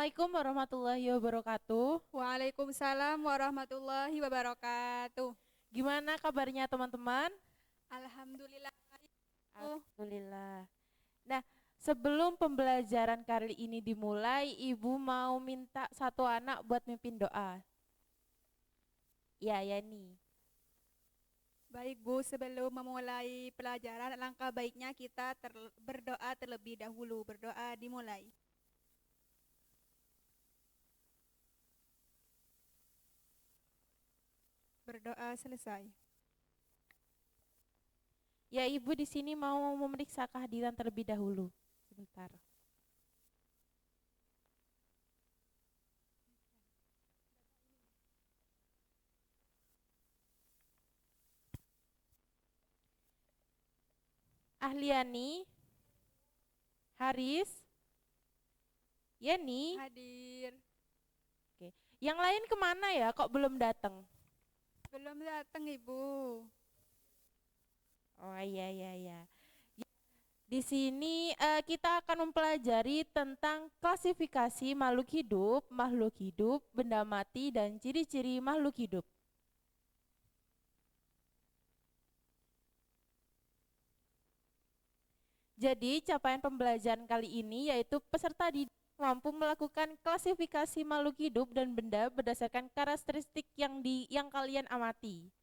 Assalamualaikum warahmatullahi wabarakatuh. Waalaikumsalam warahmatullahi wabarakatuh. Gimana kabarnya teman-teman? Alhamdulillah. Alhamdulillah. Nah, sebelum pembelajaran kali ini dimulai, Ibu mau minta satu anak buat mimpin doa. Ya, Yani. Baik Bu, sebelum memulai pelajaran, alangkah baiknya kita berdoa terlebih dahulu. Berdoa dimulai. Berdoa selesai. Ya, Ibu di sini mau memeriksa kehadiran terlebih dahulu. Sebentar. Ahliani, Haris, Yani. Hadir. Oke. Yang lain kemana ya? Kok belum datang? Belum datang Ibu. Oh iya iya iya. Di sini kita akan mempelajari tentang klasifikasi makhluk hidup, benda mati, dan ciri-ciri makhluk hidup. Jadi capaian pembelajaran kali ini yaitu peserta didik mampu melakukan klasifikasi makhluk hidup dan benda berdasarkan karakteristik yang kalian amati.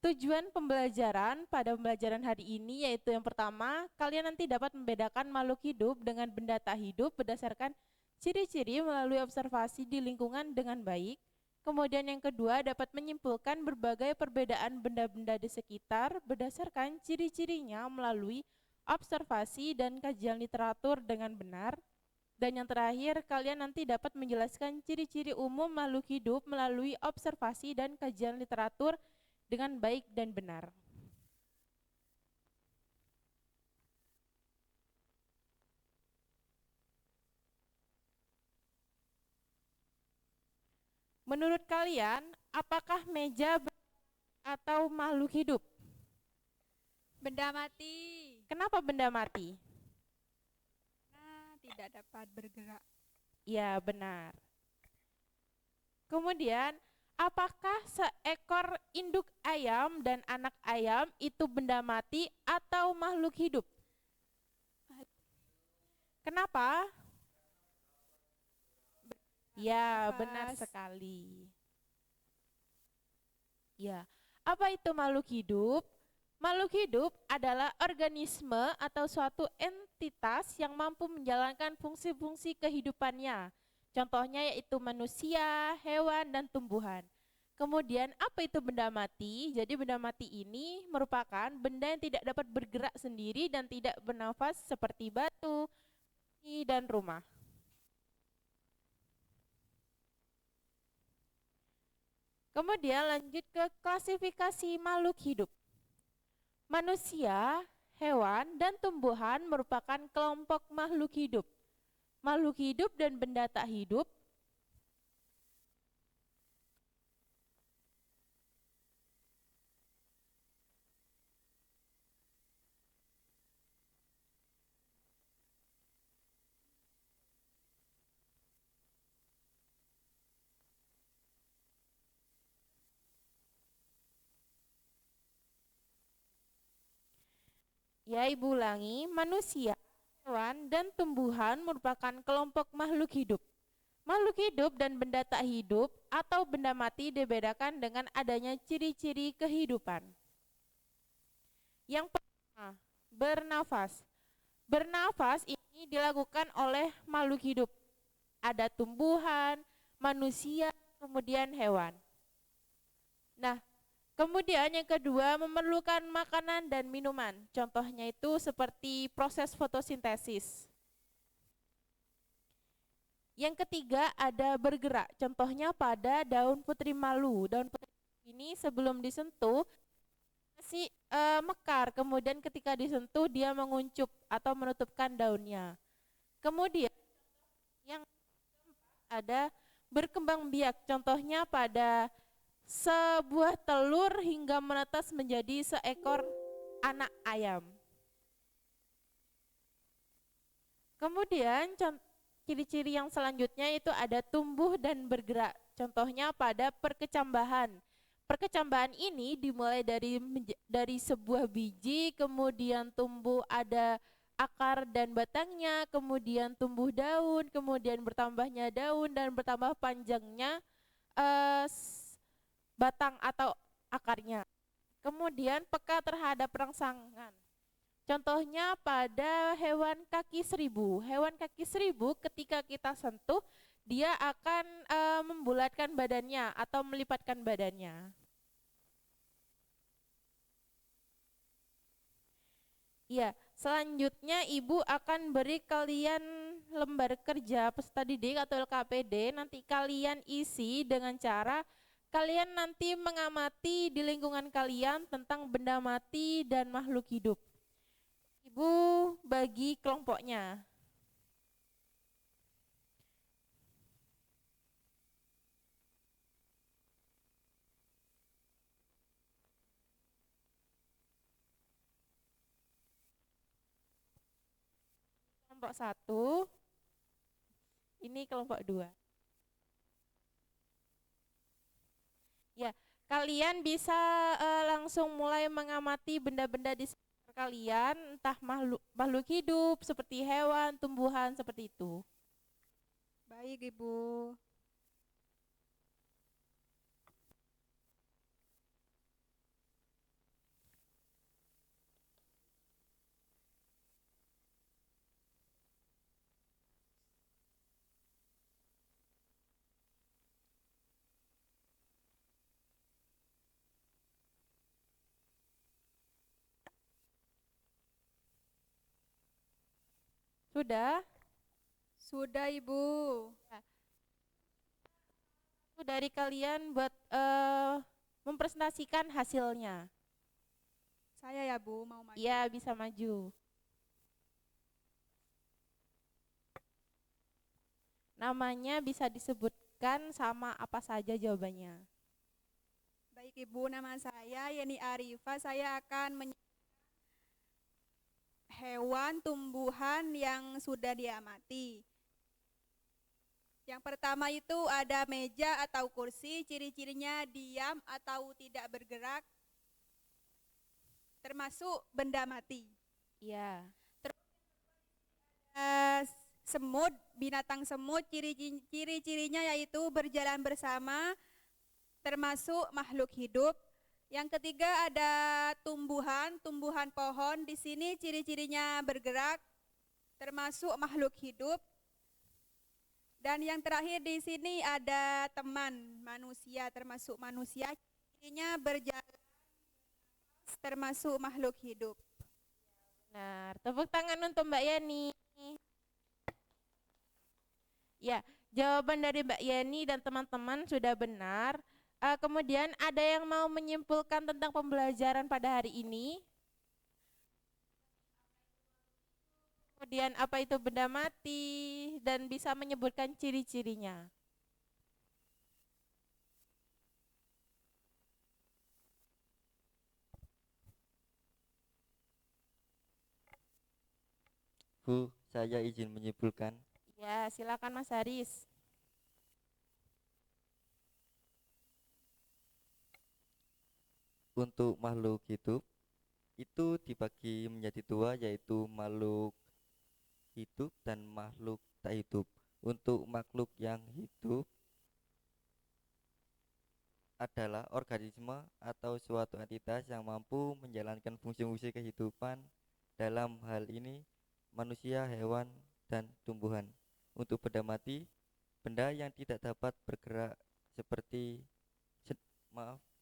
Tujuan pembelajaran pada pembelajaran hari ini yaitu yang pertama, kalian nanti dapat membedakan makhluk hidup dengan benda tak hidup berdasarkan ciri-ciri melalui observasi di lingkungan dengan baik. Kemudian yang kedua, dapat menyimpulkan berbagai perbedaan benda-benda di sekitar berdasarkan ciri-cirinya melalui observasi dan kajian literatur dengan benar. Dan yang terakhir, kalian nanti dapat menjelaskan ciri-ciri umum makhluk hidup melalui observasi dan kajian literatur dengan baik dan benar. Menurut kalian, apakah meja atau makhluk hidup? Benda mati. Kenapa benda mati? Nah, tidak dapat bergerak. Ya, benar. Kemudian, apakah seekor induk ayam dan anak ayam itu benda mati atau makhluk hidup? Kenapa? Ya, benar Nafas. sekali. Ya, apa itu makhluk hidup? Makhluk hidup adalah organisme atau suatu entitas yang mampu menjalankan fungsi-fungsi kehidupannya. Contohnya yaitu manusia, hewan, dan tumbuhan. Kemudian apa itu benda mati? Jadi benda mati ini merupakan benda yang tidak dapat bergerak sendiri dan tidak bernafas seperti batu dan rumah. Kemudian lanjut ke klasifikasi makhluk hidup. Manusia, hewan, dan tumbuhan merupakan kelompok makhluk hidup. Makhluk hidup dan benda tak hidup ya, Ibu ulangi, manusia, hewan, dan tumbuhan merupakan kelompok makhluk hidup. Makhluk hidup dan benda tak hidup atau benda mati dibedakan dengan adanya ciri-ciri kehidupan. Yang pertama, bernafas. Bernafas ini dilakukan oleh makhluk hidup. Ada tumbuhan, manusia, kemudian hewan. Nah, kemudian yang kedua memerlukan makanan dan minuman. Contohnya itu seperti proses fotosintesis. Yang ketiga ada bergerak. Contohnya pada daun putri malu. Daun putri ini sebelum disentuh masih mekar. Kemudian ketika disentuh dia menguncup atau menutupkan daunnya. Kemudian yang ada berkembang biak. Contohnya pada sebuah telur hingga menetas menjadi seekor anak ayam. Kemudian ciri-ciri yang selanjutnya itu ada tumbuh dan bergerak. Contohnya pada perkecambahan. Perkecambahan ini dimulai dari sebuah biji, kemudian tumbuh ada akar dan batangnya, kemudian tumbuh daun, kemudian bertambahnya daun dan bertambah panjangnya batang atau akarnya. Kemudian peka terhadap rangsangan. Contohnya pada hewan kaki seribu. Hewan kaki seribu ketika kita sentuh, dia akan membulatkan badannya atau melipatkan badannya. Ya, selanjutnya Ibu akan beri kalian lembar kerja peserta didik atau LKPD. Nanti kalian isi dengan cara kalian nanti mengamati di lingkungan kalian tentang benda mati dan makhluk hidup. Ibu bagi kelompoknya. Kelompok 1, ini kelompok 2. Ya, kalian bisa langsung mulai mengamati benda-benda di sekitar kalian, entah makhluk hidup seperti hewan, tumbuhan, seperti itu. Baik, Ibu. Sudah? Sudah, Ibu. Ya. Dari kalian buat mempresentasikan hasilnya. Saya ya, Bu, mau maju. Iya, bisa maju. Namanya bisa disebutkan sama apa saja jawabannya. Baik, Ibu, nama saya Yeni Arifa. Saya akan hewan tumbuhan yang sudah diamati. Yang pertama itu ada meja atau kursi, ciri-cirinya diam atau tidak bergerak, termasuk benda mati. Iya. Semut, binatang semut, ciri-cirinya yaitu berjalan bersama, termasuk makhluk hidup. Yang ketiga ada tumbuhan pohon. Di sini ciri-cirinya bergerak, termasuk makhluk hidup. Dan yang terakhir di sini ada teman manusia, termasuk manusia, cirinya berjalan, termasuk makhluk hidup. Benar. Tepuk tangan untuk Mbak Yani. Ya, jawaban dari Mbak Yani dan teman-teman sudah benar. Kemudian ada yang mau menyimpulkan tentang pembelajaran pada hari ini? Kemudian apa itu benda mati dan bisa menyebutkan ciri-cirinya. Bu, saya izin menyimpulkan. Ya, silakan Mas Haris. Untuk makhluk hidup itu dibagi menjadi dua, yaitu makhluk hidup dan makhluk tak hidup. Untuk makhluk yang hidup adalah organisme atau suatu entitas yang mampu menjalankan fungsi-fungsi kehidupan, dalam hal ini manusia, hewan, dan tumbuhan. Untuk benda mati, benda yang tidak dapat bergerak seperti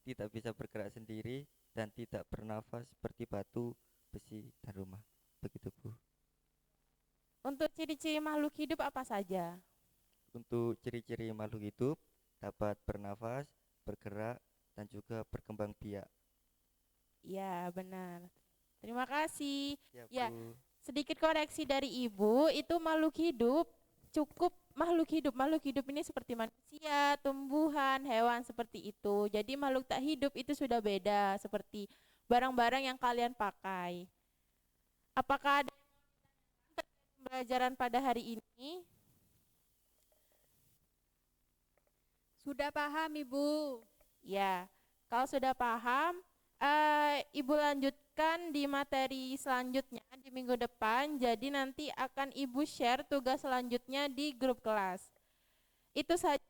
tidak bisa bergerak sendiri dan tidak bernafas seperti batu, besi, dan rumah. Begitu, Bu. Untuk ciri-ciri makhluk hidup apa saja? Untuk ciri-ciri makhluk hidup dapat bernafas, bergerak, dan juga berkembang biak. Ya, benar. Terima kasih. Ya, Ya, Bu. sedikit koreksi dari Ibu, itu makhluk hidup cukup makhluk hidup. Makhluk hidup ini seperti manusia, tumbuhan, hewan seperti itu. Jadi makhluk tak hidup itu sudah beda, seperti barang-barang yang kalian pakai. Apakah ada pembelajaran pada hari ini? Sudah paham, Ibu. Ya, kalau sudah paham, Ibu lanjutkan di materi selanjutnya di minggu depan. Jadi nanti akan Ibu share tugas selanjutnya di grup kelas. Itu saja.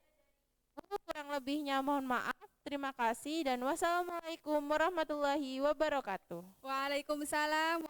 Kurang lebihnya mohon maaf. Terima kasih dan wassalamualaikum warahmatullahi wabarakatuh. Waalaikumsalam